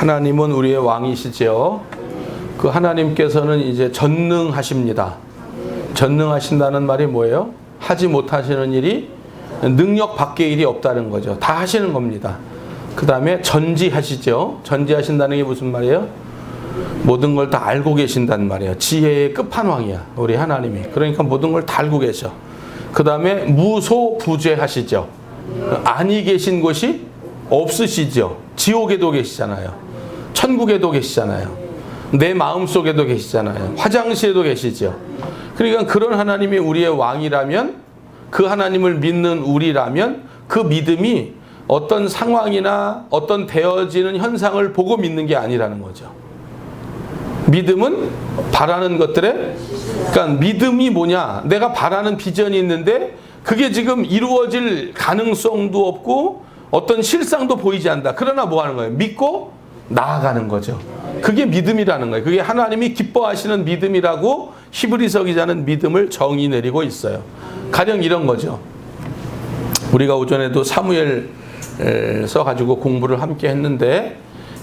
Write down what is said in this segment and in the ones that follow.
하나님은 우리의 왕이시죠. 그 하나님께서는 이제 전능하십니다. 전능하신다는 말이 뭐예요? 하지 못하시는 일이 능력 밖의 일이 없다는 거죠. 다 하시는 겁니다. 그 다음에 전지하시죠. 전지하신다는 게 무슨 말이에요? 모든 걸 다 알고 계신단 말이에요. 지혜의 끝판왕이야, 우리 하나님이. 그러니까 모든 걸 다 알고 계셔. 그 다음에 무소부재하시죠. 아니 계신 곳이 없으시죠. 지옥에도 계시잖아요. 천국에도 계시잖아요. 내 마음속에도 계시잖아요. 화장실에도 계시죠. 그러니까 그런 하나님이 우리의 왕이라면, 그 하나님을 믿는 우리라면 그 믿음이 어떤 상황이나 어떤 되어지는 현상을 보고 믿는 게 아니라는 거죠. 믿음은 바라는 것들에, 그러니까 믿음이 뭐냐? 내가 바라는 비전이 있는데 그게 지금 이루어질 가능성도 없고 어떤 실상도 보이지 않는다. 그러나 뭐 하는 거예요? 믿고 나아가는 거죠. 그게 믿음이라는 거예요. 그게 하나님이 기뻐하시는 믿음이라고 히브리서 기자는 믿음을 정의 내리고 있어요. 가령 이런 거죠. 우리가 오전에도 사무엘 써가지고 공부를 함께 했는데,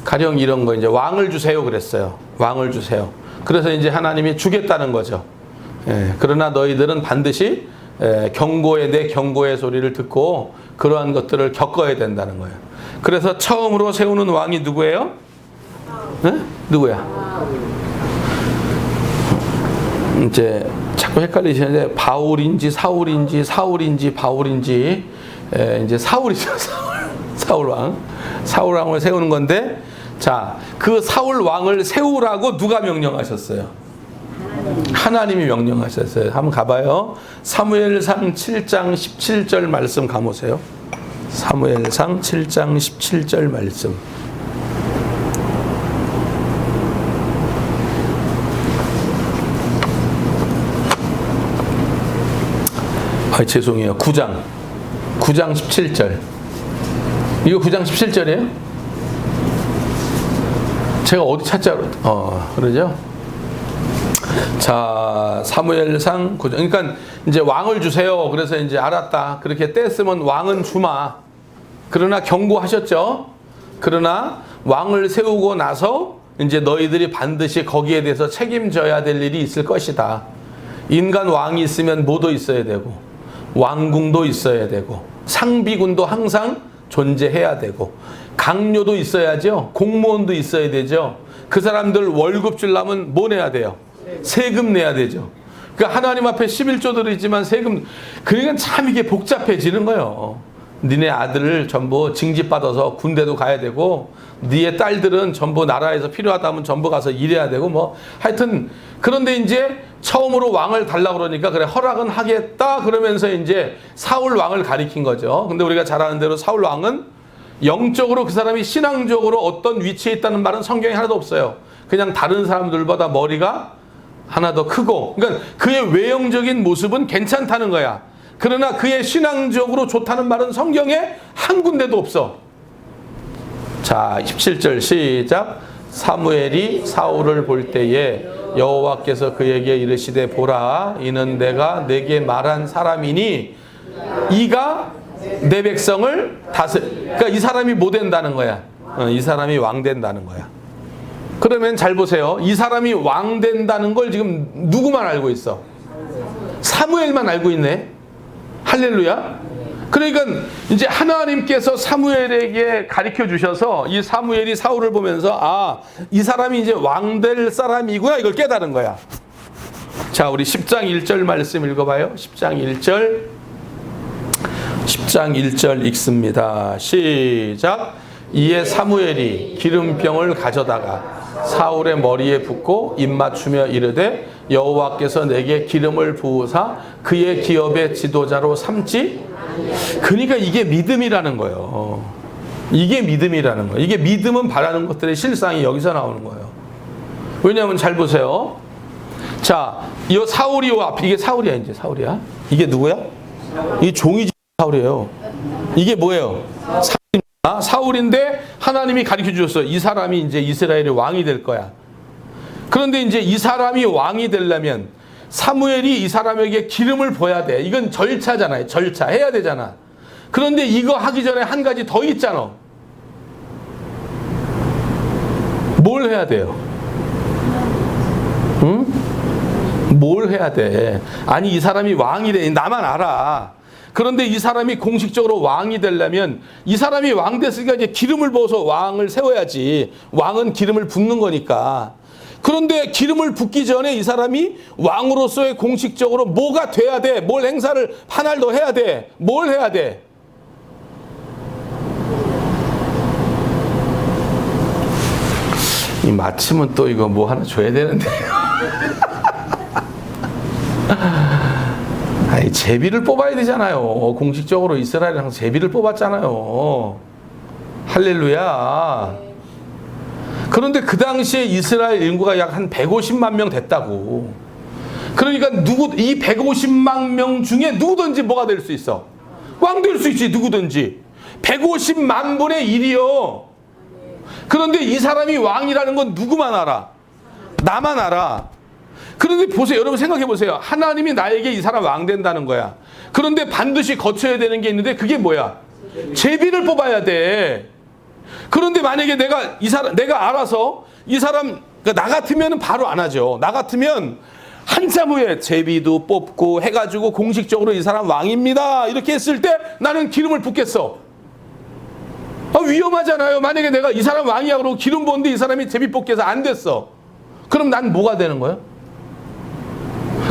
가령 이런 거, 이제 왕을 주세요 그랬어요. 왕을 주세요. 그래서 이제 하나님이 주겠다는 거죠. 그러나 너희들은 반드시 경고의 내 경고의 소리를 듣고 그러한 것들을 겪어야 된다는 거예요. 그래서 처음으로 세우는 왕이 누구예요? 누구야? 이제 자꾸 헷갈리시는데 바울인지 사울인지 사울인지 바울인지, 이제 사울이죠. 사울 왕. 사울 왕을 세우는 건데, 자, 그 사울 왕을 세우라고 누가 명령하셨어요? 하나님이 명령하셨어요. 한번 가봐요. 사무엘상 7장 17절 말씀 가보세요. 사무엘상 7장 17절 말씀. 죄송해요. 9장 17절. 이거 9장 17절이에요? 제가 어디 찾자로 그러죠? 자, 사무엘상 9장. 그러니까 이제 왕을 주세요. 그래서 이제 알았다. 그렇게 떼쓰면 왕은 주마. 그러나 경고하셨죠? 그러나 왕을 세우고 나서 이제 너희들이 반드시 거기에 대해서 책임져야 될 일이 있을 것이다. 인간 왕이 있으면 뭐도 있어야 되고, 왕궁도 있어야 되고, 상비군도 항상 존재해야 되고, 강요도 있어야죠. 공무원도 있어야 되죠. 그 사람들 월급 주려면 뭐 내야 돼요? 세금 내야 되죠. 그러니까 하나님 앞에 11조 드리지만 세금, 그러니까 참 이게 복잡해지는 거예요. 니네 아들을 전부 징집받아서 군대도 가야 되고, 니의 딸들은 전부 나라에서 필요하다면 전부 가서 일해야 되고, 뭐 하여튼. 그런데 이제 처음으로 왕을 달라고 그러니까 그래 허락은 하겠다 그러면서 이제 사울 왕을 가리킨 거죠. 근데 우리가 잘 아는 대로 사울 왕은 영적으로 그 사람이 신앙적으로 어떤 위치에 있다는 말은 성경에 하나도 없어요. 그냥 다른 사람들보다 머리가 하나 더 크고, 그러니까 그의 외형적인 모습은 괜찮다는 거야. 그러나 그의 신앙적으로 좋다는 말은 성경에 한 군데도 없어. 자, 17절 시작. 사무엘이 사울을 볼 때에 여호와께서 그에게 이르시되 보라, 이는 내가 내게 말한 사람이니 이가 내 백성을 그러니까 이 사람이 뭐 된다는 거야? 이 사람이 왕 된다는 거야. 그러면 잘 보세요. 이 사람이 왕 된다는 걸 지금 누구만 알고 있어? 사무엘만 알고 있네. 할렐루야. 그러니까 이제 하나님께서 사무엘에게 가르쳐 주셔서 이 사무엘이 사울을 보면서 이 사람이 이제 왕 될 사람이구나, 이걸 깨달은 거야. 자, 우리 10장 1절 말씀 읽어봐요. 10장 1절 읽습니다. 시작. 이에 사무엘이 기름병을 가져다가 사울의 머리에 붓고 입맞추며 이르되 여호와께서 내게 기름을 부으사 그의 기업의 지도자로 삼지. 그러니까 이게 믿음이라는 거예요. 이게 믿음이라는 거예요. 이게 믿음은 바라는 것들의 실상이 여기서 나오는 거예요. 왜냐하면 잘 보세요. 자, 이 사울이 이게 사울이야, 이제 사울이야. 이게 누구야? 이 종이 사울이에요. 이게 뭐예요? 사울인데 하나님이 가르쳐 주셨어요. 이 사람이 이제 이스라엘의 왕이 될 거야. 그런데 이제 이 사람이 왕이 되려면 사무엘이 이 사람에게 기름을 부어야 돼. 이건 절차잖아요. 절차 해야 되잖아. 그런데 이거 하기 전에 한 가지 더 있잖아. 뭘 해야 돼요? 응? 뭘 해야 돼? 아니 이 사람이 왕이래. 나만 알아. 그런데 이 사람이 공식적으로 왕이 되려면 이 사람이 왕 됐으니까 이제 기름을 부어서 왕을 세워야지. 왕은 기름을 붓는 거니까. 그런데 기름을 붓기 전에 이 사람이 왕으로서의 공식적으로 뭐가 돼야 돼? 뭘 행사를 하나를 더 해야 돼? 뭘 해야 돼? 이 마침은 또 이거 뭐 하나 줘야 되는데. 아니, 제비를 뽑아야 되잖아요. 공식적으로 이스라엘이랑 제비를 뽑았잖아요. 할렐루야. 그런데 그 당시에 이스라엘 인구가 약 한 150만 명 됐다고. 그러니까 이 150만 명 중에 누구든지 뭐가 될 수 있어? 왕 될 수 있지, 누구든지. 150만 분의 1이요. 그런데 이 사람이 왕이라는 건 누구만 알아? 나만 알아. 그런데 보세요. 여러분 생각해 보세요. 하나님이 나에게 이 사람 왕 된다는 거야. 그런데 반드시 거쳐야 되는 게 있는데 그게 뭐야? 제비를 뽑아야 돼. 그런데 만약에 내가 알아서 이 사람, 그러니까 나 같으면 바로 안 하죠. 나 같으면 한참 후에 제비도 뽑고 해가지고 공식적으로 이 사람 왕입니다. 이렇게 했을 때 나는 기름을 붓겠어. 위험하잖아요. 만약에 내가 이 사람 왕이야 그러고 기름 부었는데 이 사람이 제비 뽑기 해서 안 됐어. 그럼 난 뭐가 되는 거야?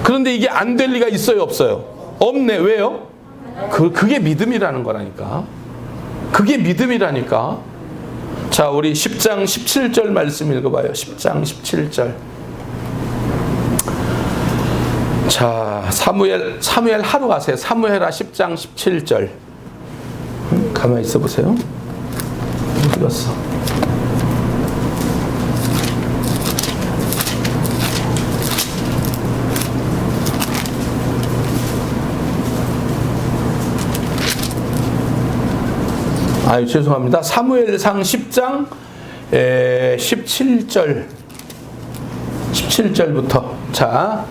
그런데 이게 안 될 리가 있어요, 없어요? 없네. 왜요? 그게 믿음이라는 거라니까. 그게 믿음이라니까. 자, 우리 10장 17절 말씀 읽어봐요. 10장 17절. 자, 사무엘 하루 가세요. 사무엘하 10장 17절. 가만히 있어 보세요. 어디 갔어? 죄송합니다. 사무엘상 10장 17절부터. 자,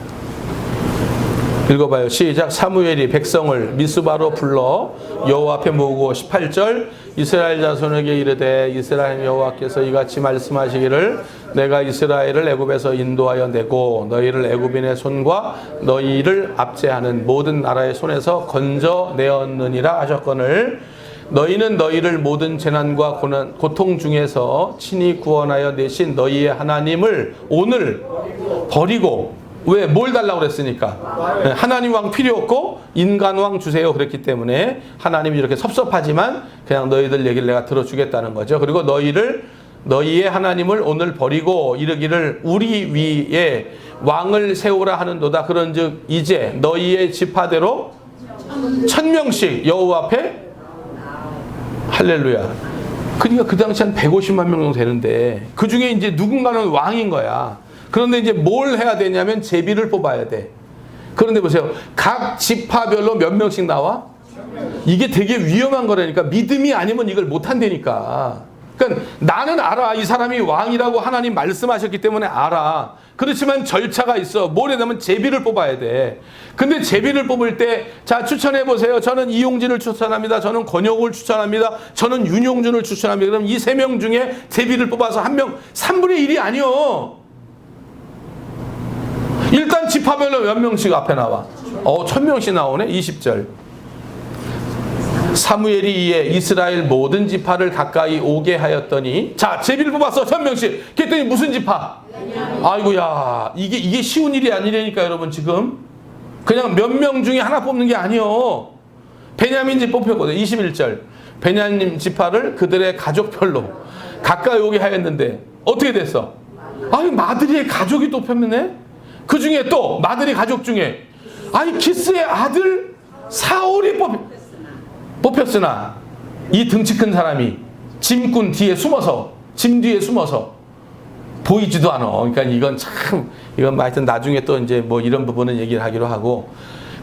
읽어봐요. 시작. 사무엘이 백성을 미스바로 불러 여호와 앞에 모으고 18절 이스라엘 자손에게 이르되 이스라엘 여호와께서 이같이 말씀하시기를 내가 이스라엘을 애굽에서 인도하여 내고 너희를 애굽인의 손과 너희를 압제하는 모든 나라의 손에서 건져내었느니라 하셨거늘 너희는 너희를 모든 재난과 고통 중에서 친히 구원하여 내신 너희의 하나님을 오늘 버리고 왜? 뭘 달라고 그랬으니까. 하나님 왕 필요 없고 인간 왕 주세요 그랬기 때문에 하나님이 이렇게 섭섭하지만 그냥 너희들 얘기를 내가 들어주겠다는 거죠. 그리고 너희의 하나님을 오늘 버리고 이르기를 우리 위에 왕을 세우라 하는도다. 그런즉 이제 너희의 지파대로 1000명씩 여호와 앞에 할렐루야. 그러니까 그 당시 한 150만 명 정도 되는데 그 중에 이제 누군가는 왕인 거야. 그런데 이제 뭘 해야 되냐면 제비를 뽑아야 돼. 그런데 보세요. 각 지파별로 몇 명씩 나와? 이게 되게 위험한 거라니까. 믿음이 아니면 이걸 못 한다니까. 그러니까 나는 알아. 이 사람이 왕이라고 하나님 말씀하셨기 때문에 알아. 그렇지만 절차가 있어. 뭘 해냐면 제비를 뽑아야 돼. 근데 제비를 뽑을 때 자 추천해 보세요. 저는 이용진을 추천합니다. 저는 권혁을 추천합니다. 저는 윤용준을 추천합니다. 그럼 이 3명 중에 제비를 뽑아서 한 명 3분의 1이 아니요. 일단 지파별로 몇 명씩 앞에 나와? 1000명씩 나오네. 20절. 사무엘이 이에 이스라엘 모든 지파를 가까이 오게 하였더니 자 제비를 뽑았어. 1000명씩. 그랬더니 무슨 지파? 아이고야 이게 쉬운 일이 아니라니까 여러분. 지금 그냥 몇 명 중에 하나 뽑는 게 아니요. 베냐민 집 뽑혔거든. 21절. 베냐민 지파를 그들의 가족별로 가까이 오게 하였는데 어떻게 됐어? 마드리의 가족이 또 뽑혔네. 그 중에 또 마드리 가족 중에 키스의 아들 사울이 뽑혔으나 이 등치 큰 사람이 짐 뒤에 숨어서 보이지도 않아. 그러니까 이건 하여튼 나중에 또 이제 뭐 이런 부분은 얘기를 하기로 하고.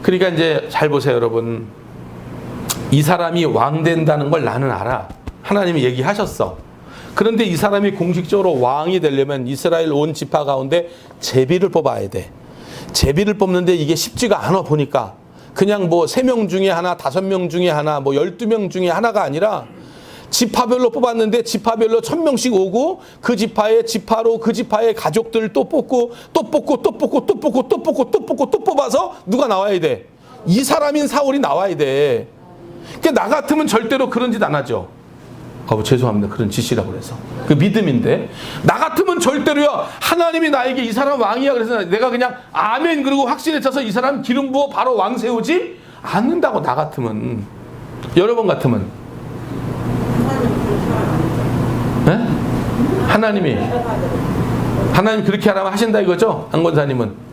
그러니까 이제 잘 보세요, 여러분. 이 사람이 왕 된다는 걸 나는 알아. 하나님이 얘기하셨어. 그런데 이 사람이 공식적으로 왕이 되려면 이스라엘 온 지파 가운데 제비를 뽑아야 돼. 제비를 뽑는데 이게 쉽지가 않아 보니까. 그냥 뭐 3명 중에 하나, 5명 중에 하나, 뭐 12명 중에 하나가 아니라 지파별로 뽑았는데 지파별로 1000명씩 오고 그 지파의 지파로 그 지파의 가족들 또 뽑고 또 뽑고 또 뽑고 또 뽑고 또 뽑고 또 뽑고 또 뽑아서 누가 나와야 돼? 이 사람인 사울이 나와야 돼. 그러니까 나 같으면 절대로 그런 짓 안 하죠. 죄송합니다. 그런 짓이라고 그래서. 그 믿음인데. 나 같으면 절대로요. 하나님이 나에게 이 사람 왕이야. 그래서 내가 그냥 아멘 그러고 확신에 차서 이 사람 기름 부어 바로 왕 세우지 않는다고 나 같으면. 여러분 같으면. 네? 하나님 그렇게 하라면 하신다 이거죠? 안 권사님은.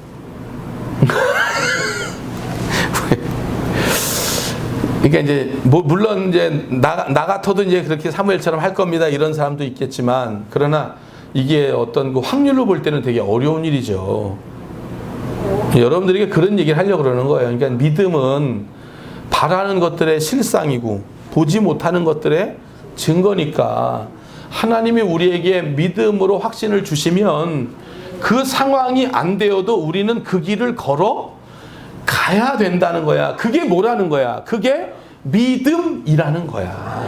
그러니까 이제 물론 이제 나 같아도 이제 그렇게 사무엘처럼 할 겁니다 이런 사람도 있겠지만 그러나 이게 어떤 그 확률로 볼 때는 되게 어려운 일이죠. 여러분들에게 그런 얘기를 하려고 그러는 거예요. 그러니까 믿음은 바라는 것들의 실상이고 보지 못하는 것들의 증거니까 하나님이 우리에게 믿음으로 확신을 주시면 그 상황이 안 되어도 우리는 그 길을 걸어 가야 된다는 거야. 그게 뭐라는 거야? 그게 믿음이라는 거야.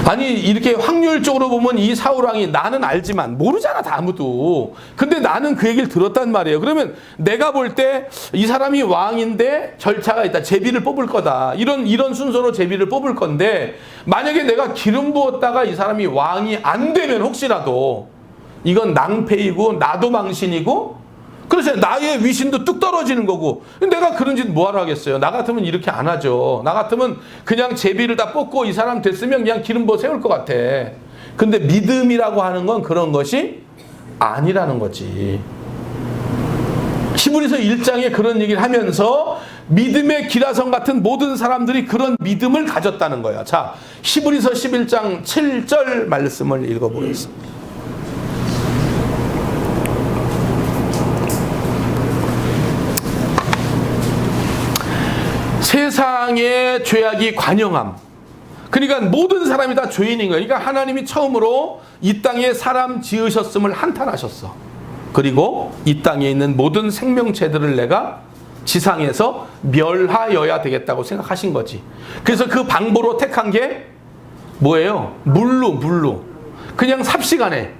아니 이렇게 확률적으로 보면 이 사울왕이 나는 알지만 모르잖아 다 아무도. 근데 나는 그 얘기를 들었단 말이에요. 그러면 내가 볼 때 이 사람이 왕인데 절차가 있다. 제비를 뽑을 거다. 이런 순서로 제비를 뽑을 건데 만약에 내가 기름 부었다가 이 사람이 왕이 안 되면 혹시라도 이건 낭패이고 나도 망신이고 그래서 나의 위신도 뚝 떨어지는 거고 내가 그런 짓 뭐하러 하겠어요. 나 같으면 이렇게 안 하죠. 나 같으면 그냥 제비를 다 뽑고 이 사람 됐으면 그냥 기름 부어 세울 것 같아. 근데 믿음이라고 하는 건 그런 것이 아니라는 거지. 히브리서 1장에 그런 얘기를 하면서 믿음의 기라성 같은 모든 사람들이 그런 믿음을 가졌다는 거야. 자, 히브리서 11장 7절 말씀을 읽어보겠습니다. 세상의 죄악이 관영함. 그러니까 모든 사람이 다 죄인인 거예요. 그러니까 하나님이 처음으로 이 땅에 사람 지으셨음을 한탄하셨어. 그리고 이 땅에 있는 모든 생명체들을 내가 지상에서 멸하여야 되겠다고 생각하신 거지. 그래서 그 방법으로 택한 게 뭐예요? 물로. 그냥 삽시간에.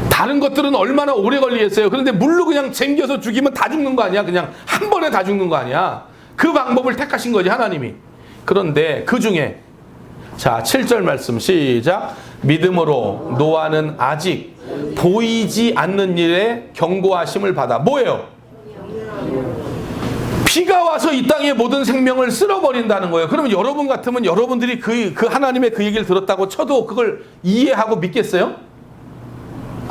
다른 것들은 얼마나 오래 걸리겠어요. 그런데 물로 그냥 쟁겨서 죽이면 다 죽는 거 아니야? 그냥 한 번에 다 죽는 거 아니야? 그 방법을 택하신 거지 하나님이. 그런데 그 중에 자 7절 말씀 시작. 믿음으로 노아는 아직 보이지 않는 일에 경고하심을 받아. 뭐예요? 비가 와서 이 땅의 모든 생명을 쓸어버린다는 거예요. 그러면 여러분 같으면 여러분들이 그 하나님의 그 얘기를 들었다고 쳐도 그걸 이해하고 믿겠어요?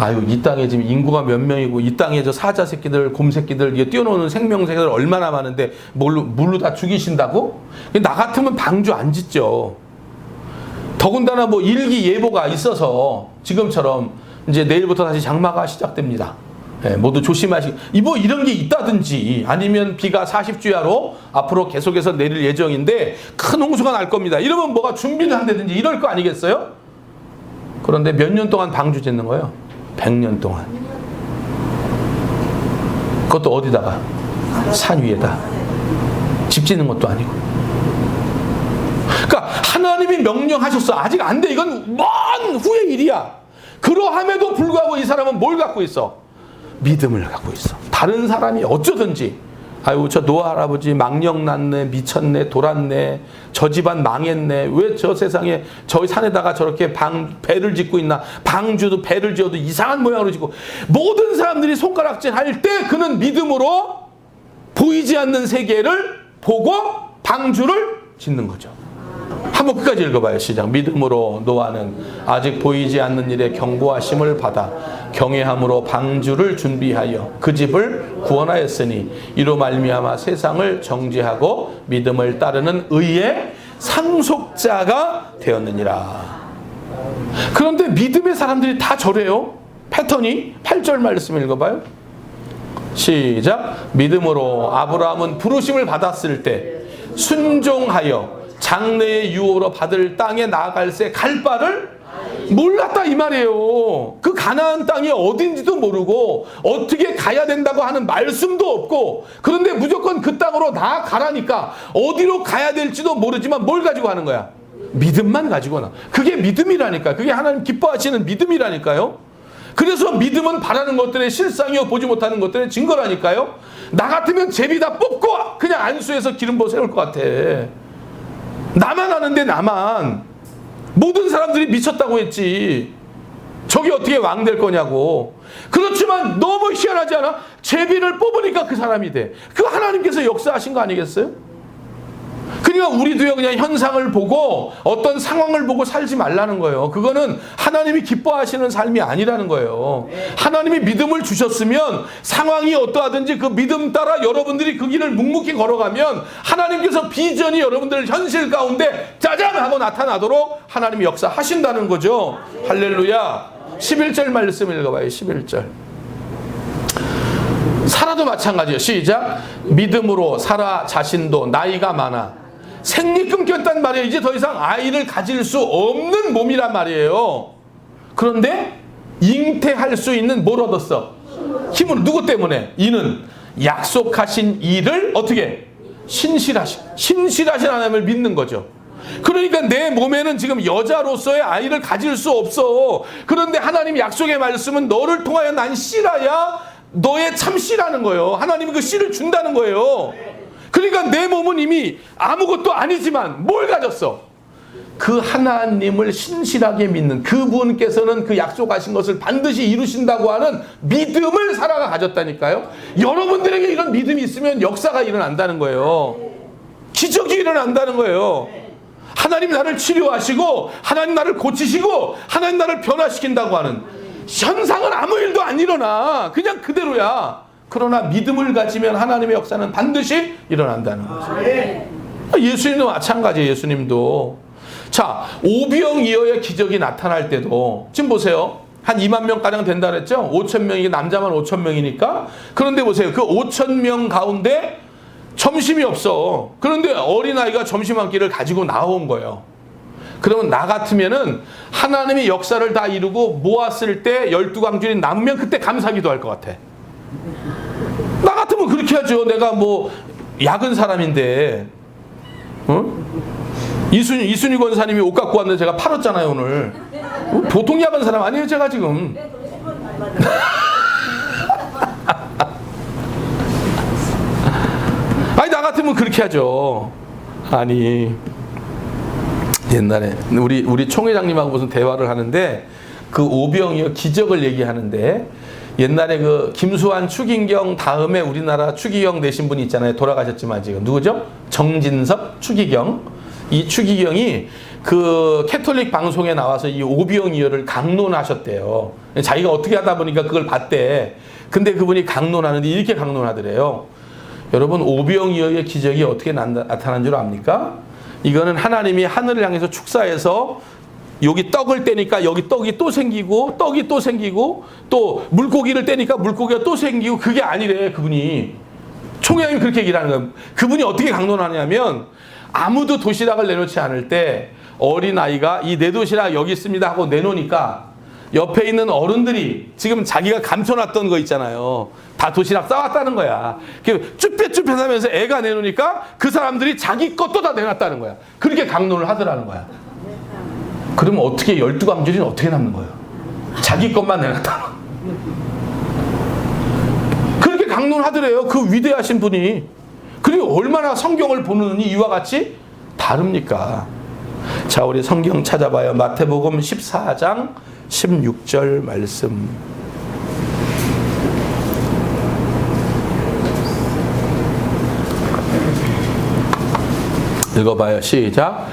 아유, 이 땅에 지금 인구가 몇 명이고 이 땅에 저 사자 새끼들, 곰 새끼들 이게 뛰어노는 생명새들 얼마나 많은데 물로 다 죽이신다고? 나 같으면 방주 안 짓죠. 더군다나 뭐 일기예보가 있어서 지금처럼 이제 내일부터 다시 장마가 시작됩니다. 네, 모두 조심하시고 뭐 이런 게 있다든지 아니면 비가 40주야로 앞으로 계속해서 내릴 예정인데 큰 홍수가 날 겁니다. 이러면 뭐가 준비를 한다든지 이럴 거 아니겠어요? 그런데 몇 년 동안 방주 짓는 거예요? 100년 동안. 그것도 어디다가? 산 위에다. 집 짓는 것도 아니고. 그러니까 하나님이 명령하셨어. 아직 안 돼. 이건 먼 후의 일이야. 그러함에도 불구하고 이 사람은 뭘 갖고 있어? 믿음을 갖고 있어. 다른 사람이 어쩌든지 아유 저 노아 할아버지 망령 났네, 미쳤네, 돌았네, 저 집안 망했네, 왜 저 세상에 저 산에다가 저렇게 배를 짓고 있나, 방주도 배를 지어도 이상한 모양으로 짓고, 모든 사람들이 손가락질 할 때 그는 믿음으로 보이지 않는 세계를 보고 방주를 짓는 거죠. 한번 끝까지 읽어봐요. 시작. 믿음으로 노아는 아직 보이지 않는 일에 경고하심을 받아 경외함으로 방주를 준비하여 그 집을 구원하였으니 이로 말미암아 세상을 정죄하고 믿음을 따르는 의의 상속자가 되었느니라. 그런데 믿음의 사람들이 다 저래요. 패턴이 8절 말씀 읽어봐요. 시작. 믿음으로 아브라함은 부르심을 받았을 때 순종하여 장래의 유업으로 받을 땅에 나아갈새 갈 바를 몰랐다 이 말이에요. 그 가나안 땅이 어딘지도 모르고 어떻게 가야 된다고 하는 말씀도 없고, 그런데 무조건 그 땅으로 나아가라니까 어디로 가야 될지도 모르지만 뭘 가지고 하는 거야? 믿음만 가지고 나. 그게 믿음이라니까요. 그게 하나님 기뻐하시는 믿음이라니까요. 그래서 믿음은 바라는 것들의 실상이요 보지 못하는 것들의 증거라니까요. 나 같으면 제비 다 뽑고 그냥 안수해서 기름 부어 세울 것 같아. 나만 아는데 나만. 모든 사람들이 미쳤다고 했지. 저게 어떻게 왕 될 거냐고. 그렇지만 너무 희한하지 않아? 제비를 뽑으니까 그 사람이 돼. 그 하나님께서 역사하신 거 아니겠어요? 그러니까 우리도요 그냥 현상을 보고 어떤 상황을 보고 살지 말라는 거예요. 그거는 하나님이 기뻐하시는 삶이 아니라는 거예요. 하나님이 믿음을 주셨으면 상황이 어떠하든지 그 믿음 따라 여러분들이 그 길을 묵묵히 걸어가면 하나님께서 비전이 여러분들 현실 가운데 짜잔 하고 나타나도록 하나님이 역사하신다는 거죠. 할렐루야. 11절 말씀 읽어봐요. 11절. 사라도 마찬가지예요. 시작. 믿음으로 사라 자신도 나이가 많아 생리 끊겼단 말이에요. 이제 더 이상 아이를 가질 수 없는 몸이란 말이에요. 그런데 잉태할 수 있는 뭘 얻었어? 힘을. 누구 때문에? 이는 약속하신 이를 어떻게? 신실하신 하나님을 믿는 거죠. 그러니까 내 몸에는 지금 여자로서의 아이를 가질 수 없어. 그런데 하나님 약속의 말씀은 너를 통하여 난 씨라야 너의 참 씨라는 거예요. 하나님이 그 씨를 준다는 거예요. 그러니까 내 몸은 이미 아무것도 아니지만 뭘 가졌어? 그 하나님을 신실하게 믿는 그분께서는 그 약속하신 것을 반드시 이루신다고 하는 믿음을 사라가 가졌다니까요. 여러분들에게 이런 믿음이 있으면 역사가 일어난다는 거예요. 기적이 일어난다는 거예요. 하나님 나를 치료하시고 하나님 나를 고치시고 하나님 나를 변화시킨다고 하는 현상은 아무 일도 안 일어나. 그냥 그대로야. 그러나 믿음을 가지면 하나님의 역사는 반드시 일어난다는 거죠. 예수님도 마찬가지예요. 예수님도. 자, 오병이어의 기적이 나타날 때도 지금 보세요. 한 2만 명가량 된다 그랬죠? 5천 명이 남자만 5천 명이니까. 그런데 보세요. 그 5천 명 가운데 점심이 없어. 그런데 어린아이가 점심 한 끼를 가지고 나온 거예요. 그러면 나 같으면은 하나님의 역사를 다 이루고 모았을 때 12광줄이 남으면 그때 감사기도 할 것 같아. 나 같으면 그렇게 하죠. 내가 뭐 약은 사람인데, 이순희 권사님이 옷 갖고 왔는데 제가 팔았잖아요 오늘. 보통 약은 사람 아니에요 제가 지금. 아니 나 같으면 그렇게 하죠. 아니 옛날에 우리 총회장님하고 무슨 대화를 하는데 그 오병이어 기적을 얘기하는데 옛날에 그 김수환 추기경 다음에 우리나라 추기경 되신 분이 있잖아요. 돌아가셨지만 지금 누구죠? 정진섭 추기경. 이 추기경이 그 캐톨릭 방송에 나와서 이 오병이어를 강론하셨대요. 자기가 어떻게 하다 보니까 그걸 봤대. 근데 그분이 강론하는데 이렇게 강론하더래요. 여러분 오병이어의 기적이 어떻게 나타난 줄 압니까? 이거는 하나님이 하늘을 향해서 축사해서 여기 떡을 떼니까 여기 떡이 또 생기고 떡이 또 생기고 또 물고기를 떼니까 물고기가 또 생기고 그게 아니래. 그분이 총회장님이 그렇게 얘기를 하는 거예요. 그분이 어떻게 강론하냐면 아무도 도시락을 내놓지 않을 때 어린아이가 이 내 도시락 여기 있습니다 하고 내놓으니까 옆에 있는 어른들이 지금 자기가 감춰놨던 거 있잖아요. 다 도시락 싸왔다는 거야. 쭈뼛쭈뼛하면서 애가 내놓으니까 그 사람들이 자기 것도 다 내놨다는 거야. 그렇게 강론을 하더라는 거야. 그러면 어떻게 12광줄이는 어떻게 남는 거예요? 자기 것만 내놨다. 그렇게 강론하더래요. 그 위대하신 분이. 그리고 얼마나 성경을 보느니 이와 같이 다릅니까? 자, 우리 성경 찾아봐요. 마태복음 14장 16절 말씀. 읽어봐요. 시작.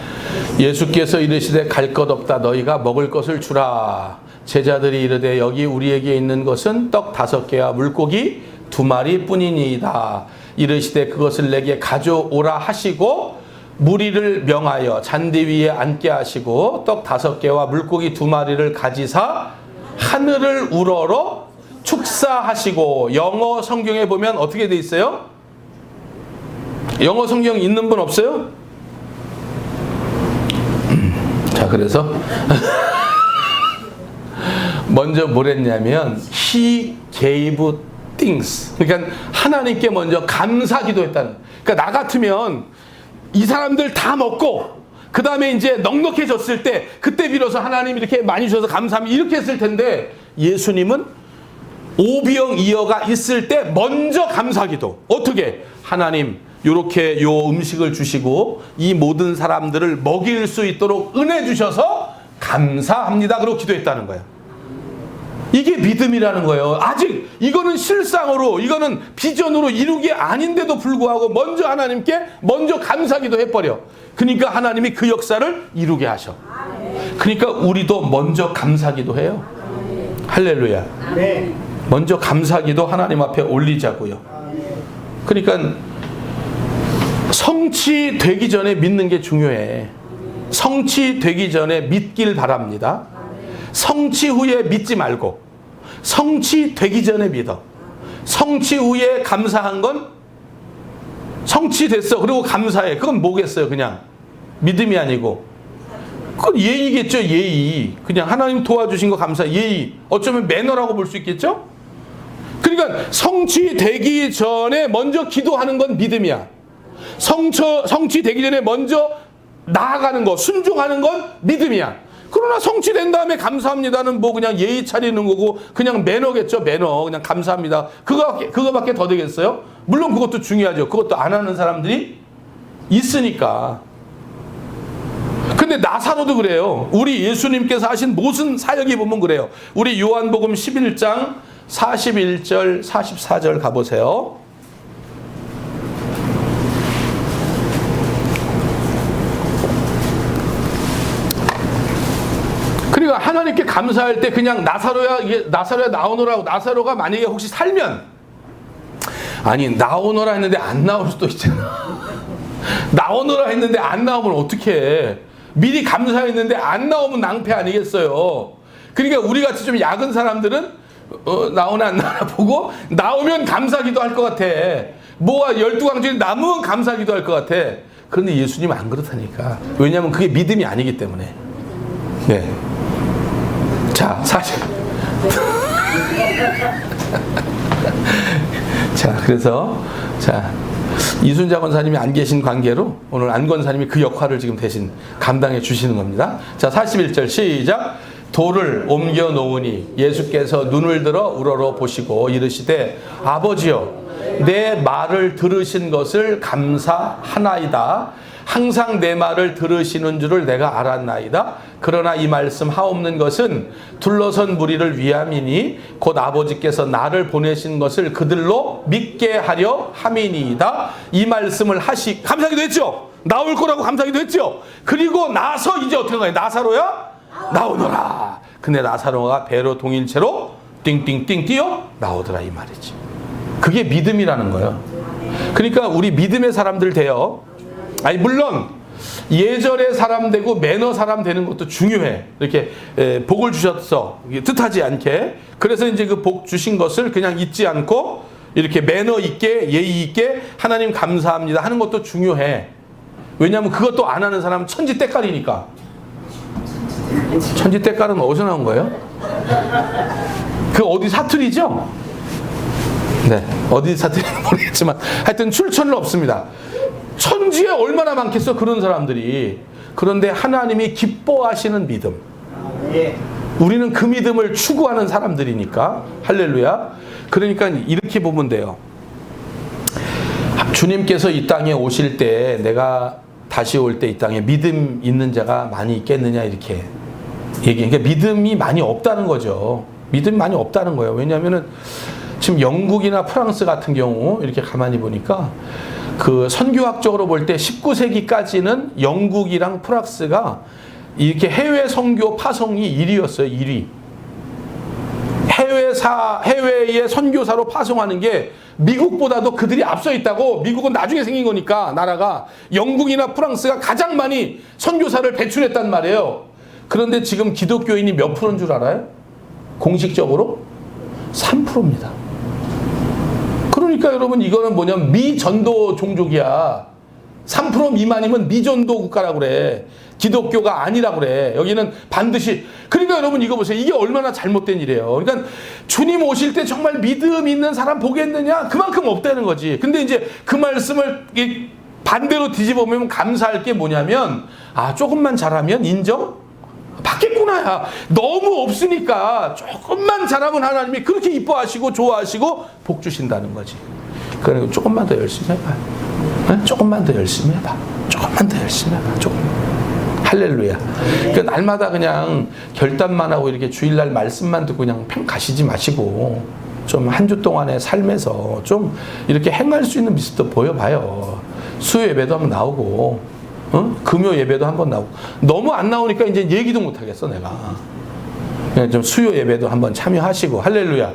예수께서 이르시되 갈 것 없다 너희가 먹을 것을 주라. 제자들이 이르되 여기 우리에게 있는 것은 떡 5개와 물고기 2마리 뿐이니이다. 이르시되 그것을 내게 가져오라 하시고 무리를 명하여 잔디 위에 앉게 하시고 떡 5개와 물고기 2마리를 가지사 하늘을 우러러 축사하시고. 영어 성경에 보면 어떻게 돼 있어요? 영어 성경 있는 분 없어요? 자, 그래서 먼저 뭘 했냐면 He gave things. 그러니까 하나님께 먼저 감사 기도했다는. 그러니까 나 같으면 이 사람들 다 먹고 그 다음에 이제 넉넉해졌을 때 그때 비로소 하나님 이렇게 많이 주셔서 감사합니다 이렇게 했을 텐데, 예수님은 오병이어가 있을 때 먼저 감사기도. 어떻게? 하나님 요렇게 요 음식을 주시고 이 모든 사람들을 먹일 수 있도록 은혜 주셔서 감사합니다 그러고 기도했다는 거예요. 이게 믿음이라는 거예요. 아직 이거는 실상으로, 이거는 비전으로 이루기 아닌데도 불구하고 먼저 하나님께 먼저 감사기도 해버려. 그러니까 하나님이 그 역사를 이루게 하셔. 그러니까 우리도 먼저 감사기도 해요. 할렐루야. 먼저 감사기도 하나님 앞에 올리자고요. 그러니까 성취되기 전에 믿는 게 중요해. 성취되기 전에 믿길 바랍니다. 성취 후에 믿지 말고 성취되기 전에 믿어. 성취 후에 감사한 건 성취됐어 그리고 감사해. 그건 뭐겠어요? 그냥 믿음이 아니고 그건 예의겠죠. 예의. 그냥 하나님 도와주신 거 감사. 예의. 어쩌면 매너라고 볼 수 있겠죠. 그러니까 성취되기 전에 먼저 기도하는 건 믿음이야. 성취되기 전에 먼저 나아가는 거, 순종하는 건 믿음이야. 그러나 성취된 다음에 감사합니다는 뭐 그냥 예의 차리는 거고 그냥 매너겠죠. 매너. 그냥 감사합니다. 그거밖에 더 되겠어요? 물론 그것도 중요하죠. 그것도 안 하는 사람들이 있으니까. 근데 나사로도 그래요. 우리 예수님께서 하신 모든 사역이 보면 그래요. 우리 요한복음 11장 41절 44절 가보세요. 그러니까 하나님께 감사할 때 그냥 나사로야 나오너라고. 나사로가 만약에 혹시 살면, 아니 나오너라 했는데 안 나올 수도 있잖아. 나오너라 했는데 안 나오면 어떡해. 미리 감사했는데 안 나오면 낭패 아니겠어요. 그러니까 우리같이 좀 약은 사람들은 나오나 안 나오나 보고 나오면 감사기도 할 것 같아. 뭐가 12광주에 남으면 감사기도 할 것 같아. 그런데 예수님은 안 그렇다니까. 왜냐하면 그게 믿음이 아니기 때문에. 네. 자, 사실. 자, 그래서, 자, 이순자 권사님이 안 계신 관계로 오늘 안 권사님이 그 역할을 지금 대신 감당해 주시는 겁니다. 자, 41절 시작. 돌을 옮겨 놓으니 예수께서 눈을 들어 우러러 보시고 이르시되 아버지여 내 말을 들으신 것을 감사하나이다. 항상 내 말을 들으시는 줄을 내가 알았나이다. 그러나 이 말씀 하옵는 것은 둘러선 무리를 위함이니 곧 아버지께서 나를 보내신 것을 그들로 믿게 하려 함이니이다. 이 말씀을 감사하기도 했죠. 나올 거라고 감사하기도 했죠. 그리고 나서 이제 어떻게 가요? 나사로야 나오너라. 근데 나사로가 배로 동일체로 띵띵띵 뛰어 나오더라 이 말이지. 그게 믿음이라는 거예요. 그러니까 우리 믿음의 사람들 돼요. 아니 물론 예절의 사람 되고 매너 사람 되는 것도 중요해. 이렇게 복을 주셨어 뜻하지 않게. 그래서 이제 그 복 주신 것을 그냥 잊지 않고 이렇게 매너 있게 예의 있게 하나님 감사합니다 하는 것도 중요해. 왜냐하면 그것도 안 하는 사람은 천지 때깔이니까. 천지 때깔은 어디서 나온 거예요? 그 어디 사투리죠? 네, 어디 사투리는 모르겠지만 하여튼 출처는 없습니다. 천지에 얼마나 많겠어 그런 사람들이. 그런데 하나님이 기뻐하시는 믿음, 우리는 그 믿음을 추구하는 사람들이니까. 할렐루야. 그러니까 이렇게 보면 돼요. 주님께서 이 땅에 오실 때, 내가 다시 올 때 이 땅에 믿음 있는 자가 많이 있겠느냐 이렇게 얘기해. 그러니까 믿음이 많이 없다는 거죠. 믿음이 많이 없다는 거예요. 왜냐하면은 지금 영국이나 프랑스 같은 경우 이렇게 가만히 보니까 그 선교학적으로 볼 때 19세기까지는 영국이랑 프랑스가 이렇게 해외 선교 파송이 1위였어요. 1위. 해외에 선교사로 파송하는 게 미국보다도 그들이 앞서 있다고. 미국은 나중에 생긴 거니까 나라가. 영국이나 프랑스가 가장 많이 선교사를 배출했단 말이에요. 그런데 지금 기독교인이 몇 프로인 줄 알아요? 공식적으로 3%입니다. 그러니까 여러분 이거는 뭐냐면 미전도 종족이야. 3% 미만이면 미전도 국가라고 그래. 기독교가 아니라고 그래. 여기는 반드시. 그러니까 여러분 이거 보세요. 이게 얼마나 잘못된 일이에요. 그러니까 주님 오실 때 정말 믿음 있는 사람 보겠느냐? 그만큼 없다는 거지. 근데 이제 그 말씀을 반대로 뒤집어보면 감사할 게 뭐냐면 조금만 잘하면 인정? 받겠구나. 너무 없으니까 조금만 잘하면 하나님이 그렇게 이뻐하시고 좋아하시고 복 주신다는 거지. 그러니까 조금만 더 열심히 해봐. 네? 조금만 더 열심히 해봐. 조금만 더 열심히 해봐. 조금. 할렐루야. 그러니까 날마다 그냥 결단만 하고 이렇게 주일날 말씀만 듣고 그냥 평 가시지 마시고 좀 한 주 동안의 삶에서 좀 이렇게 행할 수 있는 모습도 보여봐요. 수요 예배도 한번 나오고, 금요 예배도 한번 나오고. 너무 안 나오니까 이제 얘기도 못 하겠어, 내가. 그냥 좀 수요 예배도 한번 참여하시고, 할렐루야.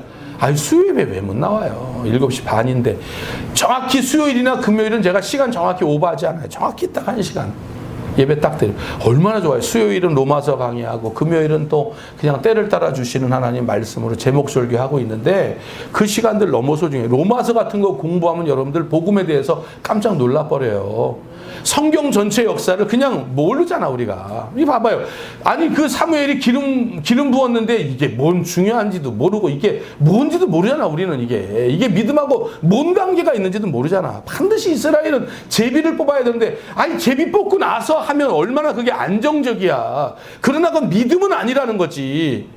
수요 예배 왜 못 나와요? 7시 반인데. 정확히 수요일이나 금요일은 제가 시간 정확히 오버하지 않아요. 정확히 딱 1시간. 예배 딱 드리고. 얼마나 좋아요. 수요일은 로마서 강의하고, 금요일은 또 그냥 때를 따라 주시는 하나님 말씀으로 제목 설교하고 있는데, 그 시간들 너무 소중해요. 로마서 같은 거 공부하면 여러분들 복음에 대해서 깜짝 놀라버려요. 성경 전체 역사를 그냥 모르잖아, 우리가. 이 봐봐요. 그 사무엘이 기름 부었는데 이게 뭔 중요한지도 모르고 이게 뭔지도 모르잖아, 우리는 이게 믿음하고 뭔 관계가 있는지도 모르잖아. 반드시 이스라엘은 제비를 뽑아야 되는데, 제비 뽑고 나서 하면 얼마나 그게 안정적이야. 그러나 그 믿음은 아니라는 거지.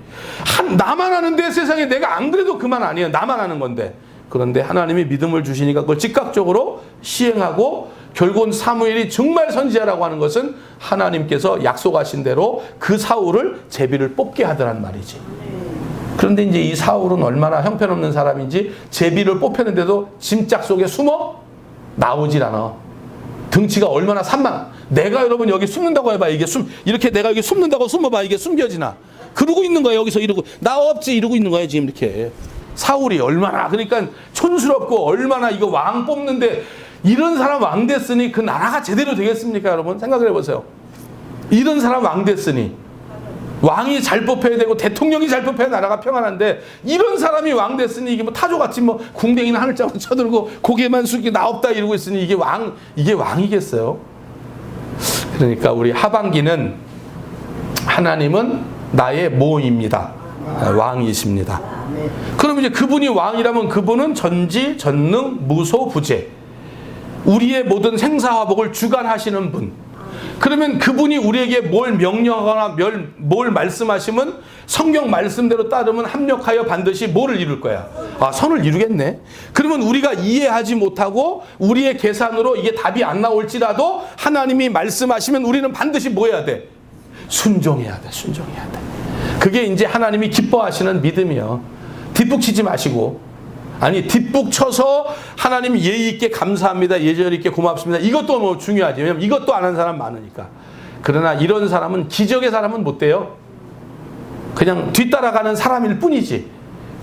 나만 하는데 세상에 내가 안 그래도 그만 아니에요. 나만 하는 건데. 그런데 하나님이 믿음을 주시니까 그걸 즉각적으로 시행하고, 결국은 사무엘이 정말 선지자라고 하는 것은 하나님께서 약속하신 대로 그 사울을 제비를 뽑게 하더란 말이지. 그런데 이제 이 사울은 얼마나 형편없는 사람인지 제비를 뽑혔는데도 짐짝 속에 숨어 나오질 않아. 등치가 얼마나 산만. 내가 여러분 여기 숨는다고 해봐. 이게 이렇게 내가 여기 숨는다고 숨어봐. 이게 숨겨지나. 그러고 있는 거야. 여기서 이러고. 나 없지. 이러고 있는 거야. 지금 이렇게. 사울이 얼마나 그러니까 촌스럽고 얼마나 이거 왕 뽑는데 이런 사람 왕 됐으니 그 나라가 제대로 되겠습니까, 여러분? 생각을 해보세요. 이런 사람 왕 됐으니 왕이 잘 뽑혀야 되고 대통령이 잘 뽑혀야 나라가 평안한데 이런 사람이 왕 됐으니 이게 뭐 타조같이 뭐 궁뎅이나 하늘짝으로 쳐들고 고개만 숙이고 나 없다 이러고 있으니 이게 왕이겠어요? 그러니까 우리 하반기는 하나님은 나의 모입니다. 왕이십니다. 그럼 이제 그분이 왕이라면 그분은 전지, 전능, 무소, 부재. 우리의 모든 생사화복을 주관하시는 분. 그러면 그분이 우리에게 뭘 명령하거나 뭘 말씀하시면 성경 말씀대로 따르면 합력하여 반드시 뭐를 이룰 거야? 선을 이루겠네. 그러면 우리가 이해하지 못하고 우리의 계산으로 이게 답이 안 나올지라도 하나님이 말씀하시면 우리는 반드시 뭐 해야 돼? 순종해야 돼. 순종해야 돼. 그게 이제 하나님이 기뻐하시는 믿음이요. 뒷북 치지 마시고. 뒷북 쳐서 하나님 예의 있게 감사합니다. 예절 있게 고맙습니다. 이것도 뭐 중요하지. 왜냐면 이것도 안 한 사람 많으니까. 그러나 이런 사람은 기적의 사람은 못 돼요. 그냥 뒤따라가는 사람일 뿐이지.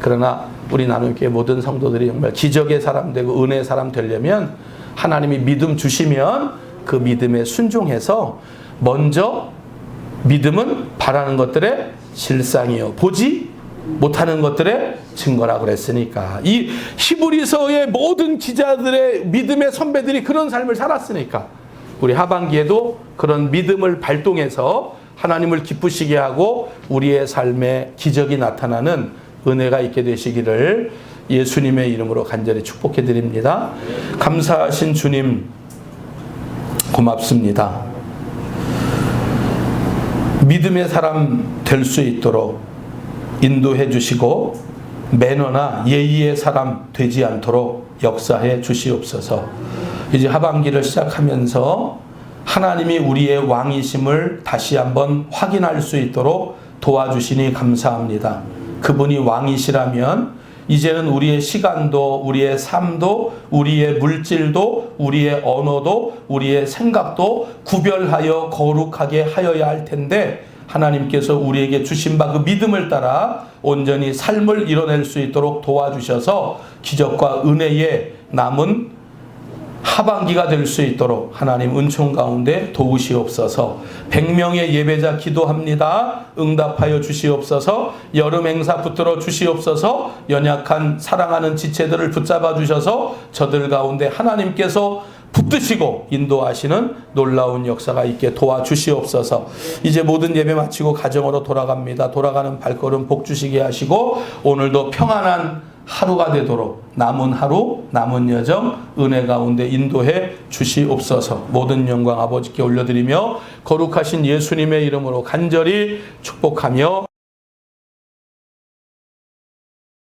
그러나 우리 나눔교회 모든 성도들이 정말 기적의 사람 되고 은혜의 사람 되려면 하나님이 믿음 주시면 그 믿음에 순종해서 먼저 믿음은 바라는 것들의 실상이요. 보지 못하는 것들의 증거라 그랬으니까. 이 히브리서의 모든 기자들의 믿음의 선배들이 그런 삶을 살았으니까 우리 하반기에도 그런 믿음을 발동해서 하나님을 기쁘시게 하고 우리의 삶에 기적이 나타나는 은혜가 있게 되시기를 예수님의 이름으로 간절히 축복해 드립니다. 감사하신 주님 고맙습니다. 믿음의 사람 될 수 있도록 인도해 주시고 매너나 예의의 사람 되지 않도록 역사해 주시옵소서. 이제 하반기를 시작하면서 하나님이 우리의 왕이심을 다시 한번 확인할 수 있도록 도와주시니 감사합니다. 그분이 왕이시라면 이제는 우리의 시간도 우리의 삶도 우리의 물질도 우리의 언어도 우리의 생각도 구별하여 거룩하게 하여야 할 텐데 하나님께서 우리에게 주신 바 그 믿음을 따라 온전히 삶을 이뤄낼 수 있도록 도와주셔서 기적과 은혜의 남은 하반기가 될 수 있도록 하나님 은총 가운데 도우시옵소서. 100명의 예배자 기도합니다. 응답하여 주시옵소서. 여름 행사 붙들어 주시옵소서. 연약한 사랑하는 지체들을 붙잡아 주셔서 저들 가운데 하나님께서 붙드시고 인도하시는 놀라운 역사가 있게 도와주시옵소서. 이제 모든 예배 마치고 가정으로 돌아갑니다. 돌아가는 발걸음 복 주시게 하시고 오늘도 평안한 하루가 되도록 남은 하루, 남은 여정 은혜 가운데 인도해 주시옵소서. 모든 영광 아버지께 올려드리며 거룩하신 예수님의 이름으로 간절히 축복하며